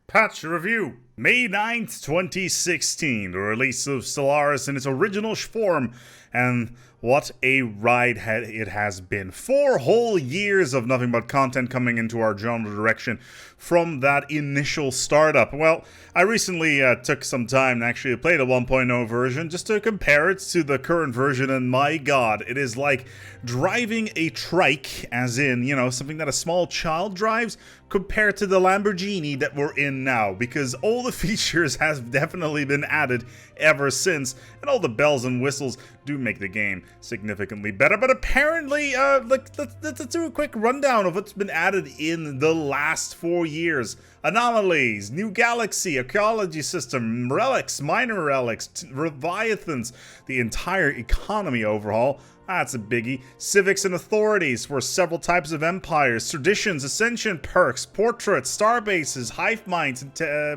Patch Review, May 9th, 2016, the release of Stellaris in its original form, and what a ride it has been. 4 whole years of nothing but content coming into our genre direction from that initial startup. Well, I recently took some time to actually play the 1.0 version just to compare it to the current version, and my god, it is like driving a trike, as in, you know, something that a small child drives, compared to the Lamborghini that we're in now, because all the features have definitely been added ever since, and all the bells and whistles do make the game significantly better. But apparently, let's do a quick rundown of what's been added in the last 4 years. Anomalies, new galaxy, ecology system, relics, minor relics, leviathans, the entire economy overhaul. That's a biggie. Civics and authorities for several types of empires, traditions, ascension perks, portraits, starbases, hive minds,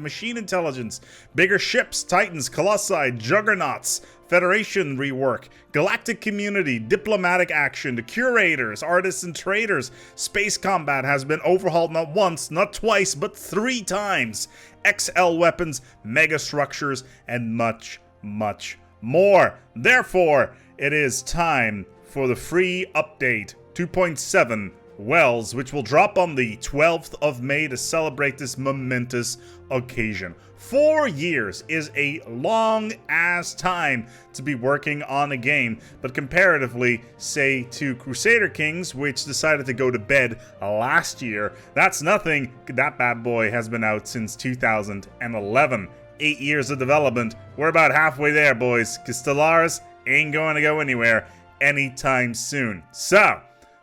machine intelligence, bigger ships, titans, colossi, juggernauts, Federation rework, galactic community, diplomatic action, the curators, artists and traders. Space combat has been overhauled not once, not twice, but 3 times. XL weapons, mega structures, and much, much more. Therefore, it is time for the free update 2.7 Wells, which will drop on the 12th of May to celebrate this momentous occasion. 4 years is a long-ass time to be working on a game, but comparatively, say, to Crusader Kings, which decided to go to bed last year, that's nothing. That bad boy has been out since 2011. 8 years of development. We're about halfway there, boys, because Stellaris ain't going to go anywhere anytime soon. So,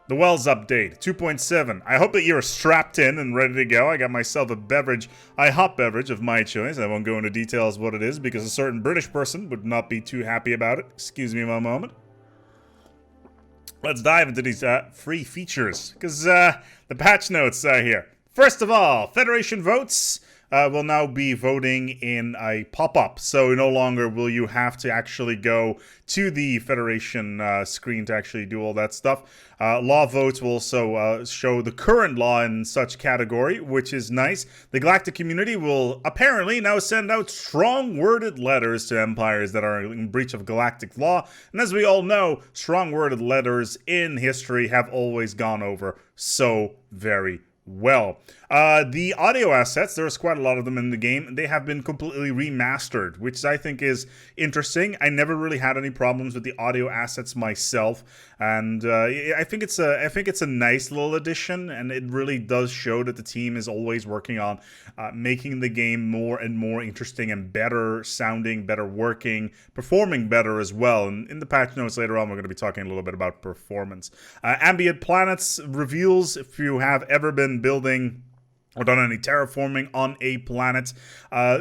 the Wells update 2.7. I hope that you're strapped in and ready to go. I got myself a beverage, a hot beverage of my choice. I won't go into details what it is because a certain British person would not be too happy about it. Excuse me one moment. Let's dive into these free features because the patch notes are here. First of all, Federation votes will now be voting in a pop-up, so no longer will you have to actually go to the Federation screen to actually do all that stuff. Law votes will also show the current law in such category, which is nice. The galactic community will apparently now send out strong-worded letters to empires that are in breach of galactic law, and as we all know, strong-worded letters in history have always gone over so very well. The audio assets, there's quite a lot of them in the game. They have been completely remastered, which I think is interesting. I never really had any problems with the audio assets myself, and I think it's a nice little addition, and it really does show that the team is always working on making the game more and more interesting and better sounding, better working, performing better as well. And in the patch notes later on, we're going to be talking a little bit about performance. Ambient planets reveals if you have ever been building or done any terraforming on a planet,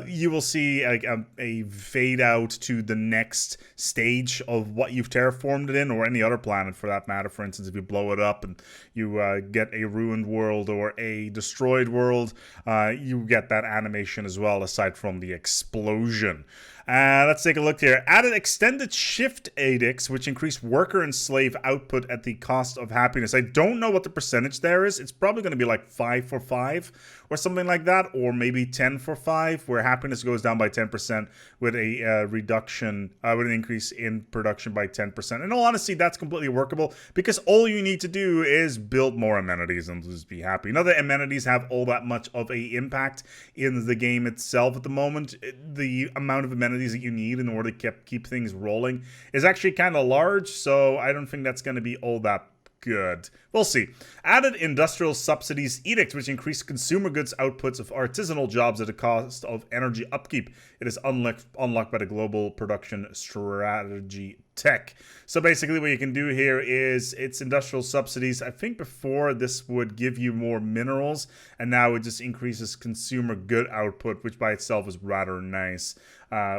you will see a fade out to the next stage of what you've terraformed it in, or any other planet for that matter. For instance, if you blow it up and you get a ruined world or a destroyed world, you get that animation as well, aside from the explosion. Let's take a look here. Added extended shift edicts, which increase worker and slave output at the cost of happiness. I don't know what the percentage there is. It's probably going to be like 5 for 5 or something like that, or maybe 10 for 5, where happiness goes down by 10% with a reduction, with an increase in production by 10%. In all honesty, that's completely workable because all you need to do is build more amenities and just be happy. Not that amenities have all that much of a impact in the game itself at the moment. The amount of amenities that you need in order to keep things rolling is actually kind of large, so I don't think that's going to be all that good. We'll see. Added industrial subsidies edict, which increase consumer goods outputs of artisanal jobs at a cost of energy upkeep. It is unlocked by the global production strategy tech. So basically what you can do here is it's industrial subsidies. I think before this would give you more minerals, and now it just increases consumer good output, which by itself is rather nice,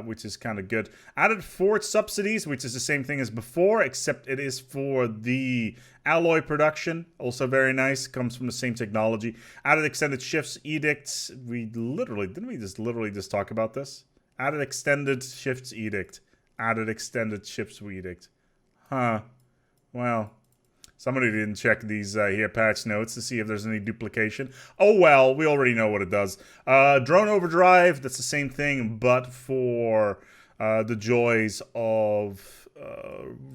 which is kind of good. Added forge subsidies, which is the same thing as before, except it is for the alloy production. Also very nice. Comes from the same technology. Added extended shifts edicts. Didn't we just talk about this? Added extended shifts edict. Added extended shifts edict. Huh. Well, Somebody didn't check these here patch notes to see if there's any duplication. Oh well, we already know what it does. Drone Overdrive, that's the same thing, but for the joys of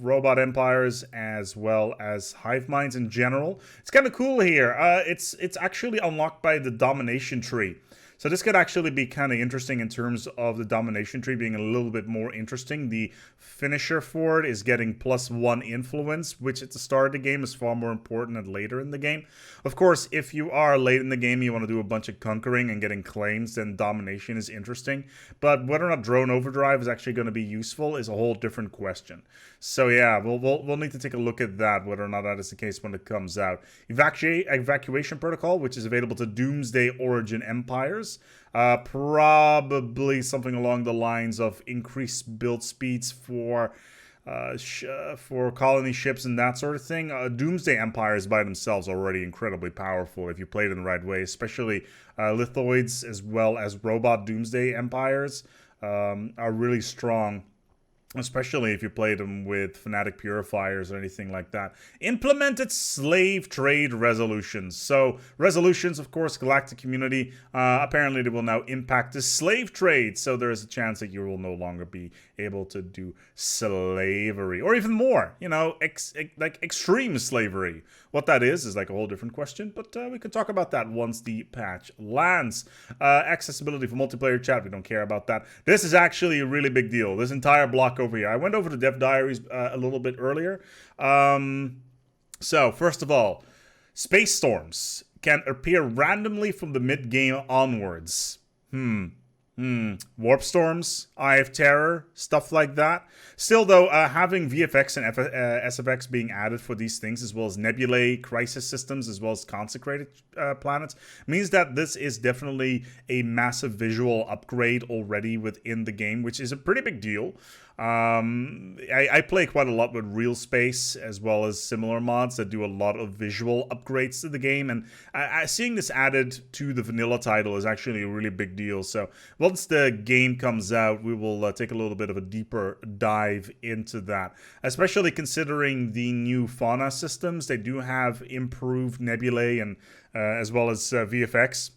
robot empires as well as hive minds in general. It's kind of cool here. It's actually unlocked by the domination tree. So this could actually be kind of interesting in terms of the domination tree being a little bit more interesting. The finisher for it is getting +1 influence, which at the start of the game is far more important than later in the game. Of course, if you are late in the game, you want to do a bunch of conquering and getting claims, then domination is interesting. But whether or not drone overdrive is actually going to be useful is a whole different question. So yeah, we'll need to take a look at that, whether or not that is the case when it comes out. Evacuation Protocol, which is available to Doomsday Origin Empires. Probably something along the lines of increased build speeds for colony ships and that sort of thing. Doomsday Empires by themselves are already incredibly powerful if you play it in the right way, especially lithoids as well as robot Doomsday Empires are really strong. Especially if you play them with Fanatic Purifiers or anything like that. Implemented slave trade resolutions. So, resolutions, of course, galactic community. Apparently, they will now impact the slave trade. So, there is a chance that you will no longer be able to do slavery. Or even more, you know, like extreme slavery. What that is like a whole different question. But we can talk about that once the patch lands. Accessibility for multiplayer chat. We don't care about that. This is actually a really big deal. This entire block over here. I went over the dev diaries a little bit earlier. So, first of all, space storms can appear randomly from the mid-game onwards. Warp storms, Eye of Terror, stuff like that. Still, though, having VFX and SFX being added for these things, as well as nebulae, crisis systems, as well as consecrated planets, means that this is definitely a massive visual upgrade already within the game, which is a pretty big deal. I play quite a lot with Real Space as well as similar mods that do a lot of visual upgrades to the game, and seeing this added to the vanilla title is actually a really big deal. So once the game comes out, we will take a little bit of a deeper dive into that, especially considering the new fauna systems. They do have improved nebulae and as well as VFX.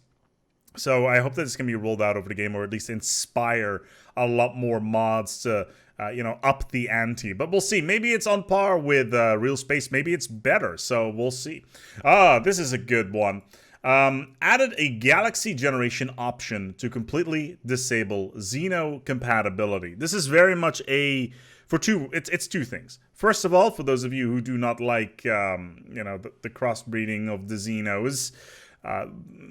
So I hope that it's going to be rolled out over the game, or at least inspire a lot more mods to, up the ante. But we'll see. Maybe it's on par with Real Space. Maybe it's better. So we'll see. This is a good one. Added a galaxy generation option to completely disable Xeno compatibility. This is very much it's two things. First of all, for those of you who do not like, the crossbreeding of the Xenos,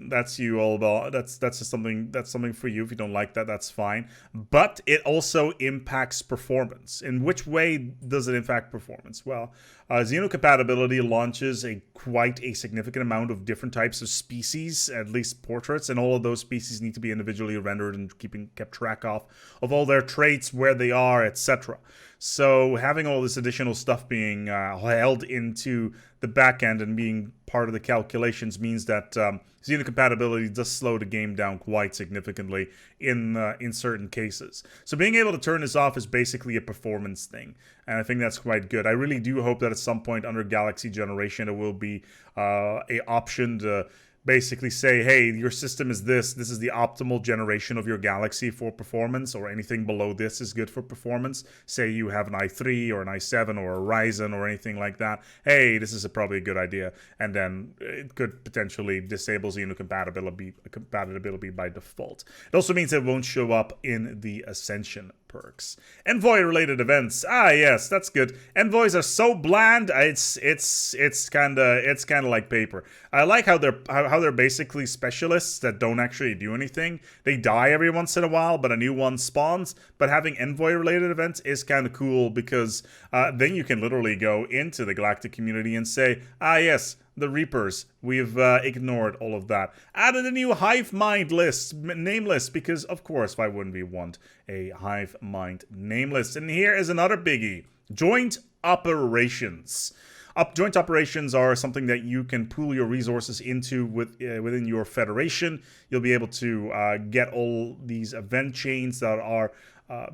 that's you all about. That's just something for you. If you don't like that, that's fine. But it also impacts performance. In which way does it impact performance? Well, Xeno compatibility launches quite a significant amount of different types of species, at least portraits, and all of those species need to be individually rendered and kept track of all their traits, where they are, etc. So having all this additional stuff being held into the back end and being part of the calculations means that Xeno compatibility does slow the game down quite significantly in certain cases. So being able to turn this off is basically a performance thing, and I think that's quite good. I really do hope that at some point under Galaxy Generation there will be a option to basically say, hey, your system is this is the optimal generation of your galaxy for performance, or anything below this is good for performance. Say you have an i3 or an i7 or a Ryzen or anything like that. Hey, this is probably a good idea. And then it could potentially disable Xeno compatibility by default. It also means it won't show up in the Ascension perks. Envoy related events. Yes, that's good. Envoys are so bland. It's kind of like paper. I like how they're basically specialists that don't actually do anything. They die every once in a while, but a new one spawns. But having envoy related events is kind of cool, because then you can literally go into the galactic community and say, yes, the Reapers. We've ignored all of that. Added a new hive mind list, name list, because of course, why wouldn't we want a hive mind name list? And here is another biggie: joint operations. Joint operations are something that you can pool your resources into within your federation. You'll be able to get all these event chains that are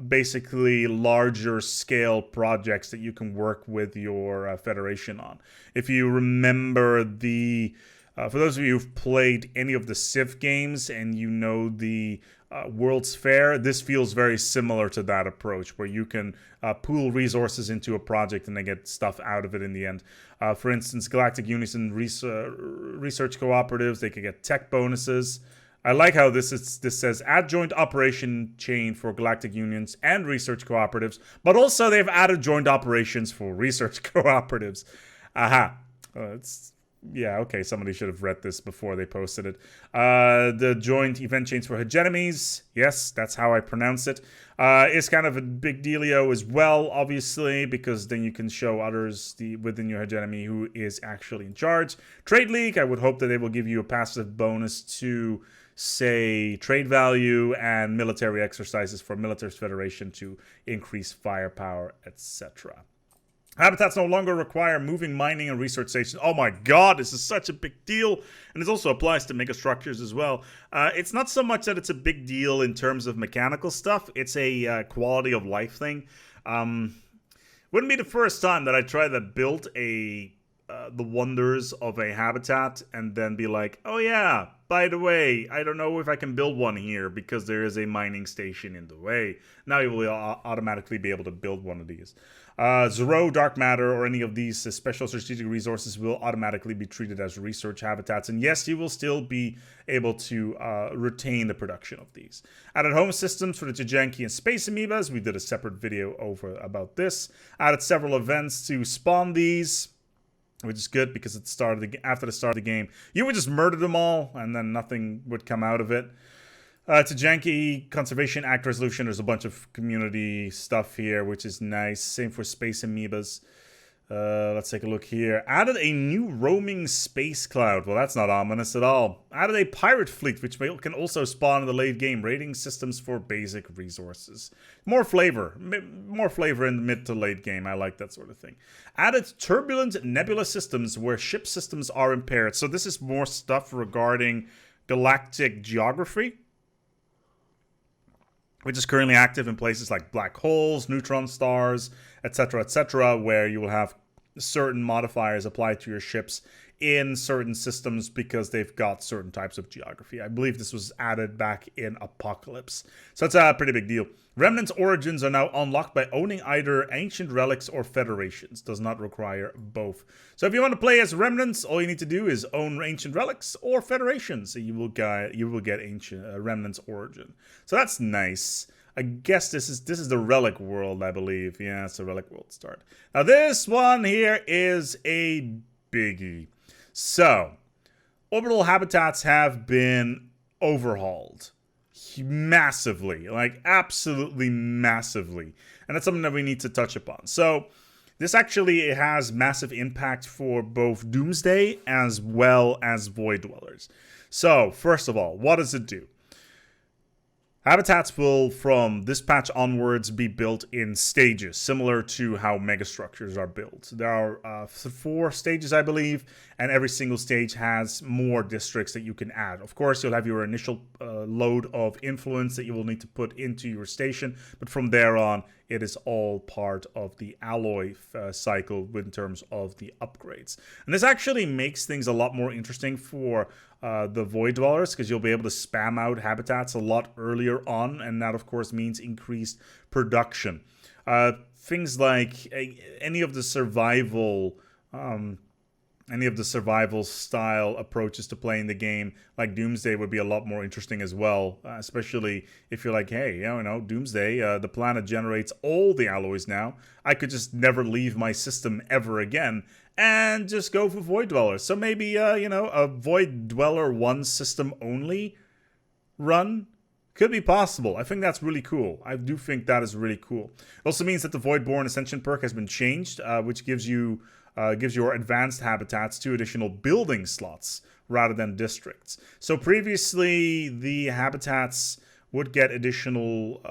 basically larger scale projects that you can work with your Federation on. If you remember for those of you who've played any of the Civ games and you know the World's Fair, this feels very similar to that approach, where you can pool resources into a project and then get stuff out of it in the end. For instance, Galactic Unison research cooperatives, they can get tech bonuses. I like how this says add joint operation chain for galactic unions and research cooperatives, but also they've added joint operations for research cooperatives. Aha. Yeah, okay, somebody should have read this before they posted it. The joint event chains for hegemonies, yes, that's how I pronounce it, is kind of a big dealio as well, obviously, because then you can show others within your hegemony who is actually in charge. Trade League, I would hope that they will give you a passive bonus to, say, trade value and military exercises for Militaries Federation to increase firepower, etc. Habitats no longer require moving, mining, and research stations. Oh my god, this is such a big deal. And this also applies to megastructures as well. It's not so much that it's a big deal in terms of mechanical stuff. It's a quality of life thing. Wouldn't be the first time that I try to build the wonders of a habitat and then be like, oh yeah, by the way, I don't know if I can build one here because there is a mining station in the way. Now you will automatically be able to build one of these. Zero, dark matter, or any of these special strategic resources will automatically be treated as research habitats. And yes, you will still be able to retain the production of these. Added home systems for the Tajanki and Space Amoebas. We did a separate video about this. Added several events to spawn these, which is good because after the start of the game, you would just murder them all and then nothing would come out of it. Tajanki Conservation Act resolution. There's a bunch of community stuff here, which is nice. Same for Space Amoebas. Let's take a look here. Added a new roaming space cloud. Well, that's not ominous at all. Added a pirate fleet, which can also spawn in the late game. Rating systems for basic resources. More flavor in the mid to late game. I like that sort of thing. Added turbulent nebula systems where ship systems are impaired. So this is more stuff regarding galactic geography, which is currently active in places like black holes, neutron stars, etc., where you will have certain modifiers applied to your ships in certain systems because they've got certain types of geography. I believe this was added back in Apocalypse. So it's a pretty big deal. Remnants origins are now unlocked by owning either ancient relics or federations. Does not require both. So if you want to play as remnants, all you need to do is own ancient relics or federations. So you will get ancient remnants origin. So that's nice. I guess this is the relic world, I believe. Yeah, it's a relic world start. Now this one here is a biggie. So, orbital habitats have been overhauled massively, like absolutely massively. And that's something that we need to touch upon. So, this actually has massive impact for both Doomsday as well as Void Dwellers. So, first of all, what does it do? Habitats will, from this patch onwards, be built in stages, similar to how megastructures are built. There are 4 stages, I believe, and every single stage has more districts that you can add. Of course, you'll have your initial load of influence that you will need to put into your station, but from there on, it is all part of the alloy cycle in terms of the upgrades. And this actually makes things a lot more interesting for the Void Dwellers, because you'll be able to spam out habitats a lot earlier on, and that of course means increased production. Things like any of the survival style approaches to playing the game, like Doomsday, would be a lot more interesting as well, especially if you're like, hey, Doomsday, the planet generates all the alloys now. I could just never leave my system ever again and just go for Void Dwellers. So maybe, a Void Dweller 1 system only run could be possible. I think that's really cool. I do think that is really cool. It also means that the Voidborn Ascension perk has been changed, which gives your advanced habitats 2 additional building slots rather than districts. So previously, the habitats would get additional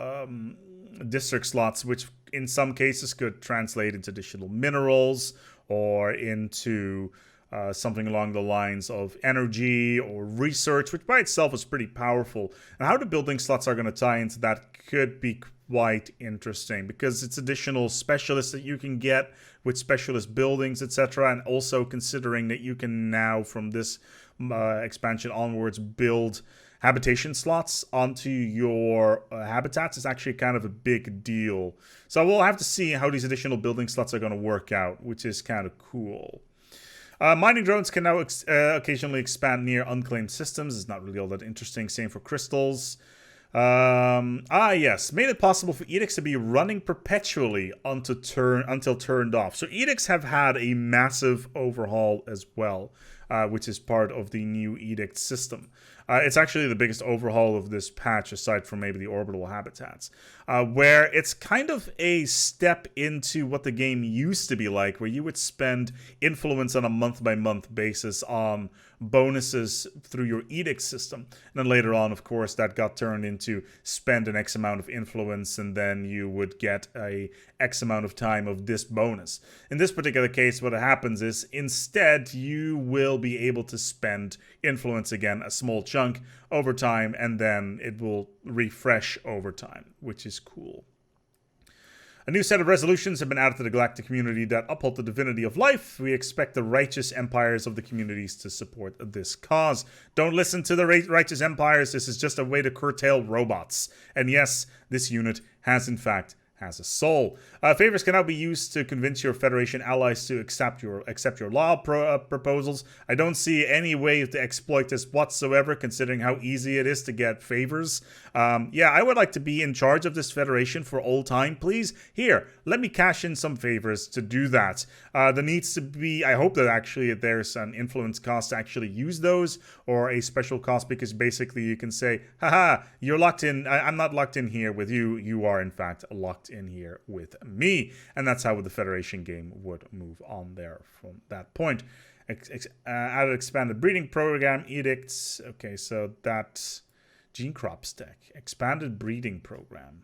district slots, which in some cases could translate into additional minerals or into something along the lines of energy or research, which by itself is pretty powerful. And how the building slots are going to tie into that could be quite interesting because it's additional specialists that you can get with specialist buildings, etc. And also considering that you can now, from this expansion onwards, build habitation slots onto your habitats is actually kind of a big deal. So we'll have to see how these additional building slots are going to work out, which is kind of cool. Mining drones can now occasionally expand near unclaimed systems. It's not really all that interesting. Same for crystals. Yes. Made it possible for edicts to be running perpetually until turned off. So edicts have had a massive overhaul as well, which is part of the new edict system. It's actually the biggest overhaul of this patch, aside from maybe the Orbital Habitats, where it's kind of a step into what the game used to be like, where you would spend influence on a month-by-month basis on bonuses through your edict system. And then later on, of course, that got turned into spend an X amount of influence, and then you would get a X amount of time of this bonus. In this particular case, what happens is instead you will be able to spend influence again, a small chunk over time, and then it will refresh over time, which is cool. A new set of resolutions have been added to the galactic community that uphold the divinity of life. We expect the righteous empires of the communities to support this cause. Don't listen to the righteous empires. This is just a way to curtail robots. And yes, this unit has in fact has a soul. Favors can now be used to convince your Federation allies to accept your law proposals. I don't see any way to exploit this whatsoever, considering how easy it is to get favors. Yeah, I would like to be in charge of this Federation for all time, please. Here, let me cash in some favors to do that. There needs to be, I hope that actually there's an influence cost to actually use those, or a special cost, because basically you can say, haha, you're locked in, I'm not locked in here with you, you are in fact locked in here with me. And that's how the Federation game would move on there from that point. Added expanded breeding program, edicts. Okay, so that's gene crop stack. Expanded breeding program.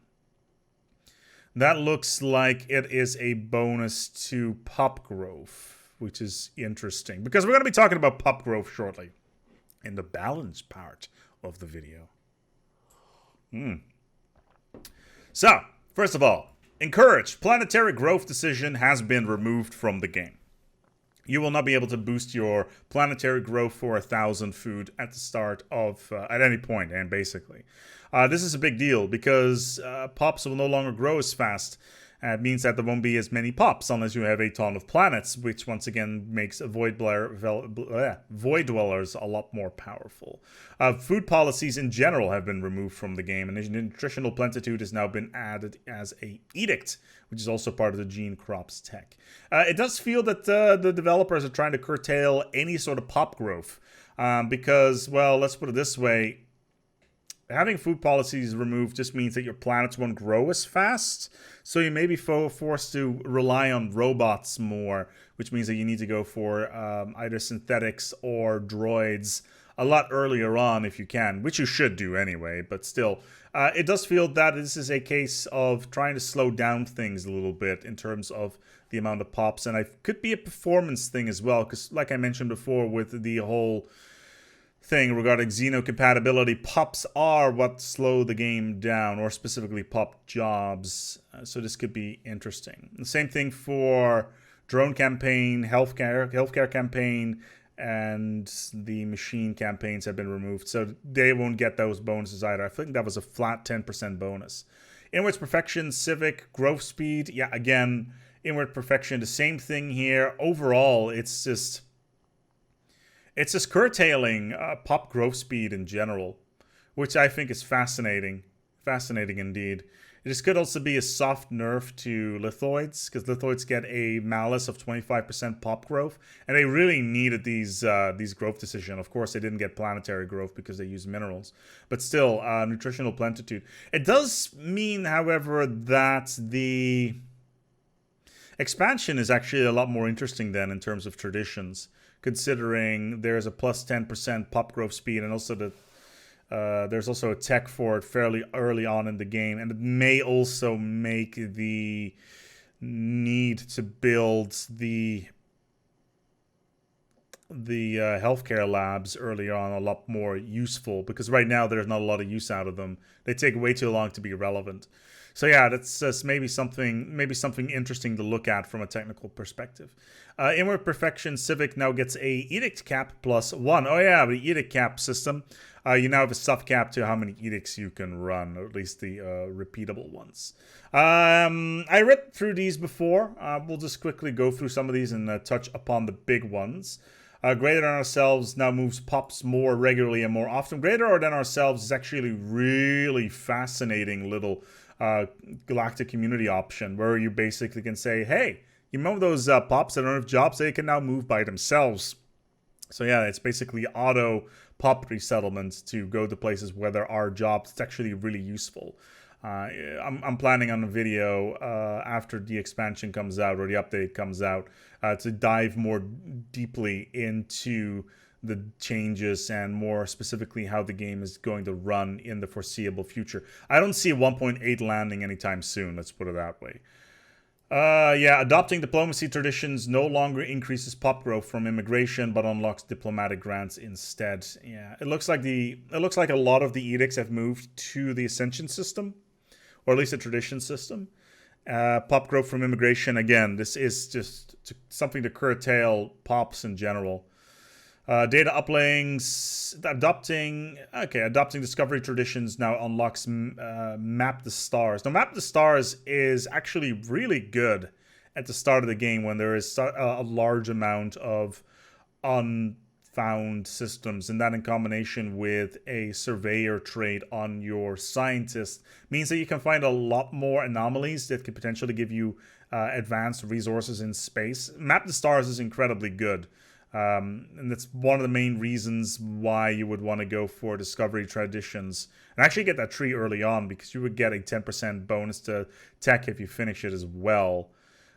That looks like it is a bonus to pop growth, which is interesting because we're going to be talking about pop growth shortly in the balance part of the video. So, first of all, encouraged. Planetary growth decision has been removed from the game. You will not be able to boost your planetary growth for 1,000 food at the start of, at any point, and basically. This is a big deal because pops will no longer grow as fast. It means that there won't be as many pops unless you have a ton of planets, which once again makes void dwellers a lot more powerful. Food policies in general have been removed from the game, and nutritional plentitude has now been added as a edict, which is also part of the gene crops tech. It does feel that the developers are trying to curtail any sort of pop growth because, well, let's put it this way. Having food policies removed just means that your planets won't grow as fast, so you may be forced to rely on robots more, which means that you need to go for either synthetics or droids a lot earlier on if you can, which you should do anyway, but still. It does feel that this is a case of trying to slow down things a little bit in terms of the amount of pops, and it could be a performance thing as well, because like I mentioned before with the whole thing regarding xenocompatibility, pops are what slow the game down, or specifically pop jobs. So this could be interesting. The same thing for drone campaign, healthcare campaign, and the machine campaigns have been removed, so they won't get those bonuses either. I think that was a flat 10% bonus. Inwards perfection, civic, growth speed. Yeah, again, inward perfection, the same thing here. Overall, it's just curtailing pop growth speed in general, which I think is fascinating. Fascinating indeed. This could also be a soft nerf to lithoids, because lithoids get a malus of 25% pop growth, and they really needed these growth decisions. Of course, they didn't get planetary growth because they use minerals, but still, nutritional plentitude. It does mean, however, that the expansion is actually a lot more interesting then in terms of traditions, considering there's a plus 10% pop growth speed, and also there's also a tech for it fairly early on in the game, and it may also make the need to build the healthcare labs early on a lot more useful, because right now there's not a lot of use out of them. They take way too long to be relevant. So yeah, that's just maybe something interesting to look at from a technical perspective. Inward Perfection Civic now gets a Edict cap +1. Oh yeah, the Edict cap system. You now have a soft cap to how many edicts you can run, or at least the repeatable ones. I read through these before. We'll just quickly go through some of these and touch upon the big ones. Greater Than Ourselves now moves pops more regularly and more often. Greater Than Ourselves is actually really fascinating little galactic community option where you basically can say, hey, you remember those pops that don't have jobs? They can now move by themselves. So yeah, it's basically auto pop resettlement to go to places where there are jobs. It's actually really useful. I'm planning on a video after the expansion comes out, or the update comes out, to dive more deeply into the changes and more specifically how the game is going to run in the foreseeable future. I don't see 1.8 landing anytime soon, let's put it that way. Yeah, adopting diplomacy traditions no longer increases pop growth from immigration, but unlocks diplomatic grants instead. Yeah, it looks like a lot of the edicts have moved to the Ascension system, or at least the tradition system. Pop growth from immigration, again, this is just something to curtail pops in general. Data uplayings, adopting discovery traditions now unlocks Map the Stars. Now, Map the Stars is actually really good at the start of the game when there is a large amount of unfound systems, and that in combination with a surveyor trait on your scientist means that you can find a lot more anomalies that could potentially give you advanced resources in space. Map the Stars is incredibly good. And that's one of the main reasons why you would want to go for discovery traditions and actually get that tree early on, because you would get a 10% bonus to tech if you finish it as well.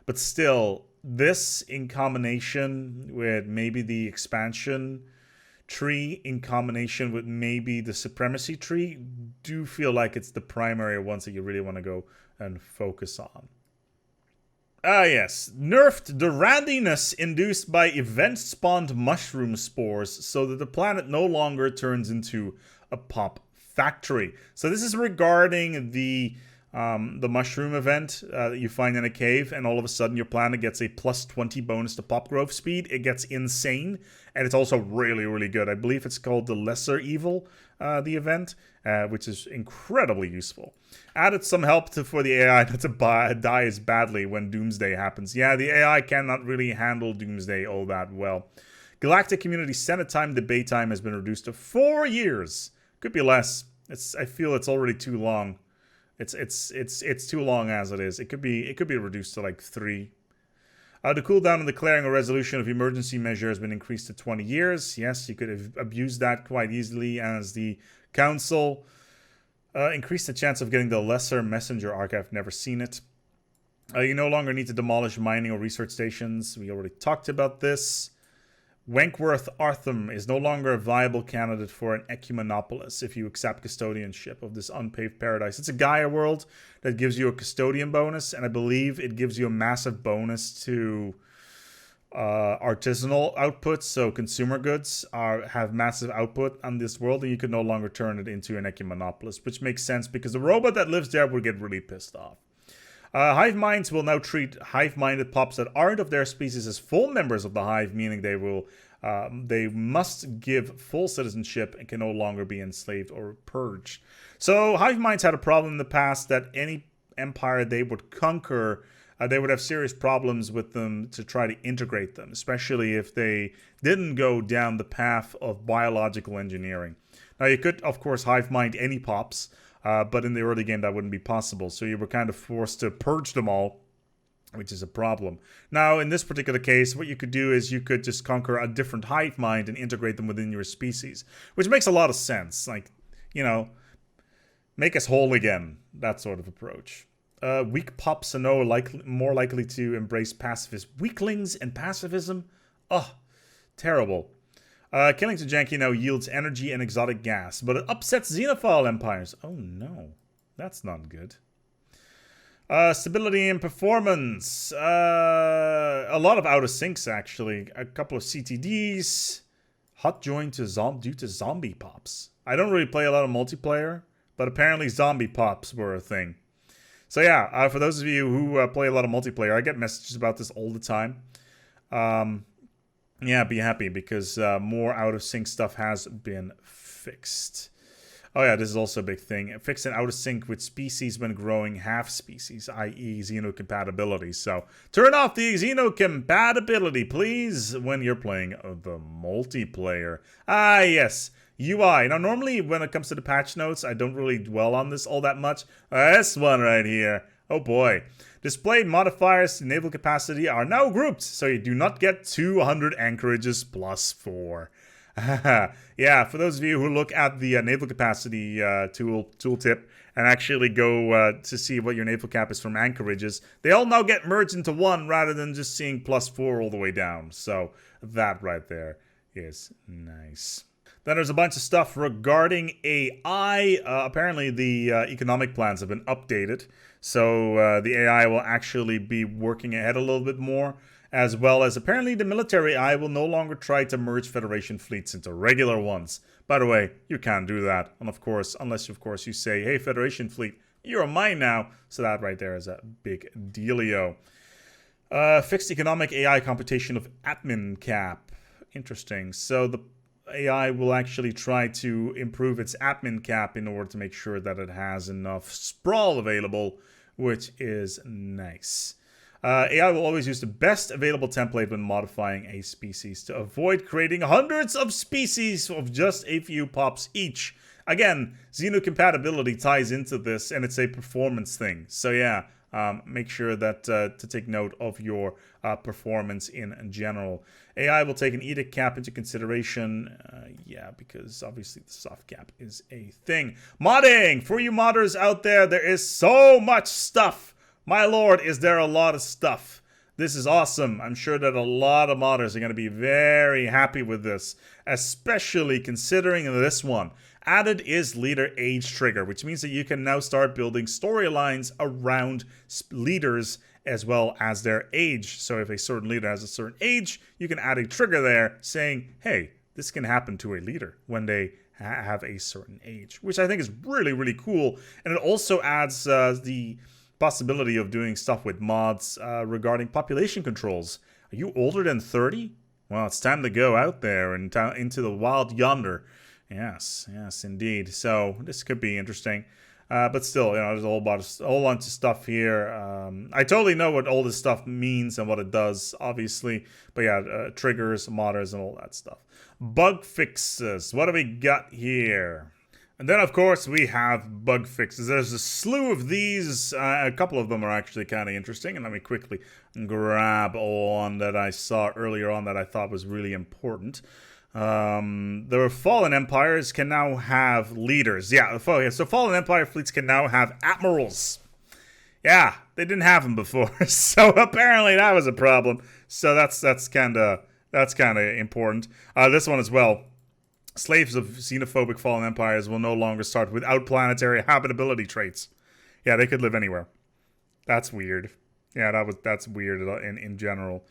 But still, this in combination with maybe the expansion tree in combination with maybe the supremacy tree do feel like it's the primary ones that you really want to go and focus on. Yes. Nerfed the randomness induced by event-spawned mushroom spores so that the planet no longer turns into a pop factory. So this is regarding the mushroom event that you find in a cave, and all of a sudden your planet gets a +20 bonus to pop growth speed. It gets insane, and it's also really, really good. I believe it's called the Lesser Evil, the event, which is incredibly useful. Added some help for the AI not to die as badly when Doomsday happens. Yeah, the AI cannot really handle Doomsday all that well. Galactic Community Senate time, debate time has been reduced to 4 years. Could be less. I feel it's already too long. It's too long as it is. It could be reduced to like 3. The cooldown on declaring a resolution of emergency measure has been increased to 20 years. Yes, you could have abused that quite easily as the council. Increased the chance of getting the Lesser Messenger Archive. Never seen it. You no longer need to demolish mining or research stations. We already talked about this. Wankworth Artham is no longer a viable candidate for an Ecumenopolis if you accept custodianship of this unpaved paradise. It's a Gaia world that gives you a custodian bonus, and I believe it gives you a massive bonus to artisanal output. So consumer goods have massive output on this world, and you can no longer turn it into an Ecumenopolis, which makes sense because the robot that lives there would get really pissed off. Hive minds will now treat hive-minded pops that aren't of their species as full members of the hive, meaning they must give full citizenship and can no longer be enslaved or purged. So hive minds had a problem in the past that any empire they would conquer, they would have serious problems with them to try to integrate them, especially if they didn't go down the path of biological engineering. Now, you could, of course, hive mind any pops, but in the early game that wouldn't be possible, so you were kind of forced to purge them all, which is a problem. Now, in this particular case, what you could do is you could just conquer a different hive mind and integrate them within your species, which makes a lot of sense. Like, you know, make us whole again, that sort of approach. Weak pops are more likely to embrace pacifist weaklings and pacifism. Oh, terrible. Killing to Janky now yields energy and exotic gas, but it upsets xenophile empires. Oh no, that's not good. Stability and performance. A lot of out of syncs, actually. A couple of CTDs. Hot join to due to zombie pops. I don't really play a lot of multiplayer, but apparently zombie pops were a thing. So yeah, for those of you who play a lot of multiplayer, I get messages about this all the time. Yeah, be happy because more out of sync stuff has been fixed. Oh yeah, this is also a big thing. Fixing out of sync with species when growing half species, i.e. xenocompatibility. So turn off the xenocompatibility, please, when you're playing the multiplayer. Ah, yes. UI. Now, normally when it comes to the patch notes, I don't really dwell on this all that much. This one right here. Oh boy. Displayed modifiers to naval capacity are now grouped, so you do not get 200 anchorages plus 4. Yeah, for those of you who look at the naval capacity tooltip and actually go to see what your naval cap is from anchorages, they all now get merged into one rather than just seeing plus 4 all the way down. So that right there is nice. Then there's a bunch of stuff regarding AI. Apparently the economic plans have been updated. So the AI will actually be working ahead a little bit more. As well as apparently the military AI will no longer try to merge Federation fleets into regular ones. By the way, you can't do that. And of course, unless of course you say, hey Federation fleet, you're mine now. So that right there is a big dealio. Fixed economic AI computation of admin cap. Interesting. So the AI will actually try to improve its admin cap in order to make sure that it has enough sprawl available, which is nice. AI will always use the best available template when modifying a species to avoid creating hundreds of species of just a few pops each. Again, xenocompatibility ties into this, and it's a performance thing. So yeah, make sure that to take note of your performance in general. AI will take an edict cap into consideration. Yeah, because obviously the soft cap is a thing. Modding! For you modders out there is so much stuff. My lord, is there a lot of stuff. This is awesome. I'm sure that a lot of modders are going to be very happy with this, especially considering this one. Added is leader age trigger, which means that you can now start building storylines around leaders as well as their age. So if a certain leader has a certain age, you can add a trigger there saying, hey, this can happen to a leader when they have a certain age, which I think is really, really cool. And it also adds the possibility of doing stuff with mods regarding population controls. Are you older than 30? Well, it's time to go out there and into the wild yonder. Yes, yes, indeed. So this could be interesting. But still, you know, there's a whole bunch of stuff here. I totally know what all this stuff means and what it does, obviously. But yeah, triggers, modders, and all that stuff. Bug fixes. What do we got here? And then, of course, we have bug fixes. There's a slew of these. A couple of them are actually kind of interesting. And let me quickly grab one that I saw earlier on that I thought was really important. The Fallen Empires can now have leaders. Yeah, so Fallen Empire fleets can now have admirals. Yeah, they didn't have them before. So apparently that was a problem. So that's kind of important. This one as well. Slaves of xenophobic fallen empires will no longer start without planetary habitability traits. Yeah, they could live anywhere. That's weird. Yeah, that's weird in general.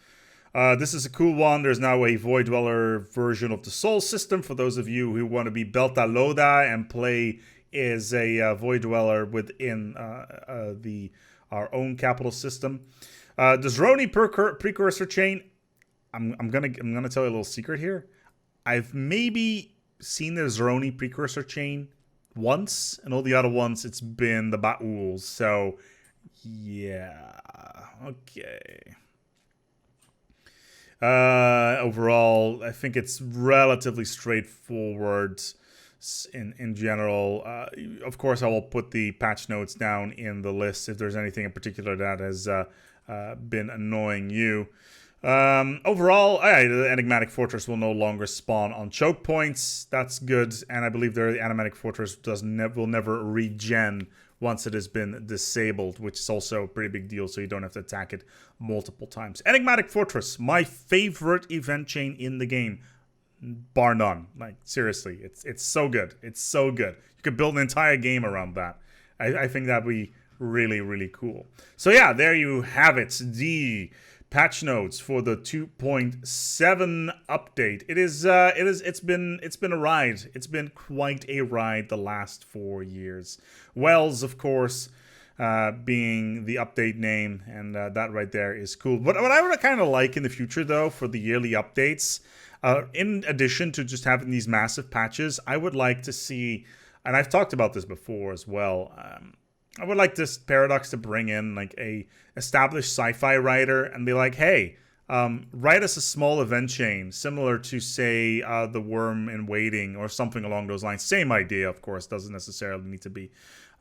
This is a cool one. There's now a Void Dweller version of the Sol system for those of you who want to be Belta Loda and play as a Void Dweller within our own capital system. The Zroni precursor chain. I'm gonna tell you a little secret here. I've maybe seen the Zroni precursor chain once, and all the other ones it's been the Ba'uls. So yeah, okay. Overall, I think it's relatively straightforward in general. Of course, I will put the patch notes down in the list if there's anything in particular that has been annoying you. Overall, the Enigmatic Fortress will no longer spawn on choke points. That's good, and I believe the Enigmatic Fortress will never regen once it has been disabled, which is also a pretty big deal, so you don't have to attack it multiple times. Enigmatic Fortress, my favorite event chain in the game, bar none. Like, seriously, it's so good. It's so good. You could build an entire game around that. I think that'd be really, really cool. So yeah, there you have it. The patch notes for the 2.7 update. It's been a ride. It's been quite a ride the last 4 years. Wells, of course, being the update name, and that right there is cool. What I would kind of like in the future, though, for the yearly updates, in addition to just having these massive patches, I would like to see, and I've talked about this before as well, I would like this Paradox to bring in like a established sci-fi writer and be like, hey, write us a small event chain similar to, say, the Worm in Waiting or something along those lines. Same idea, of course, doesn't necessarily need to be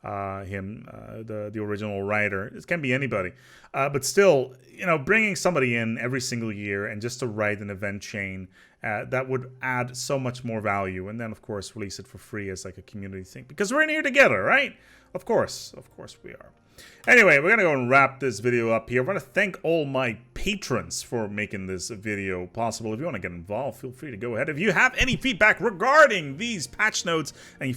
him, the original writer. It can be anybody, but still, you know, bringing somebody in every single year and just to write an event chain, that would add so much more value. And then, of course, release it for free as like a community thing, because we're in here together, right? Of course we are. Anyway, we're gonna go and wrap this video up here. I want to thank all my patrons for making this video possible. If you want to get involved, feel free to go ahead. If you have any feedback regarding these patch notes,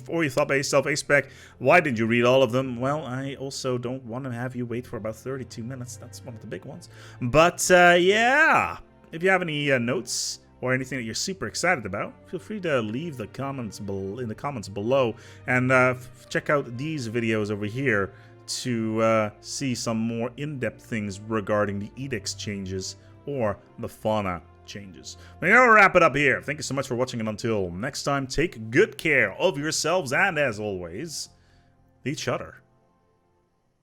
or you thought by yourself, ASpec, why did you read all of them? Well, I also don't want to have you wait for about 32 minutes. That's one of the big ones. But yeah, if you have any notes or anything that you're super excited about, feel free to leave the comments in the comments below, and check out these videos over here to see some more in-depth things regarding the Edicts changes or the fauna changes. We're going to wrap it up here. Thank you so much for watching, and until next time, take good care of yourselves and, as always, each other.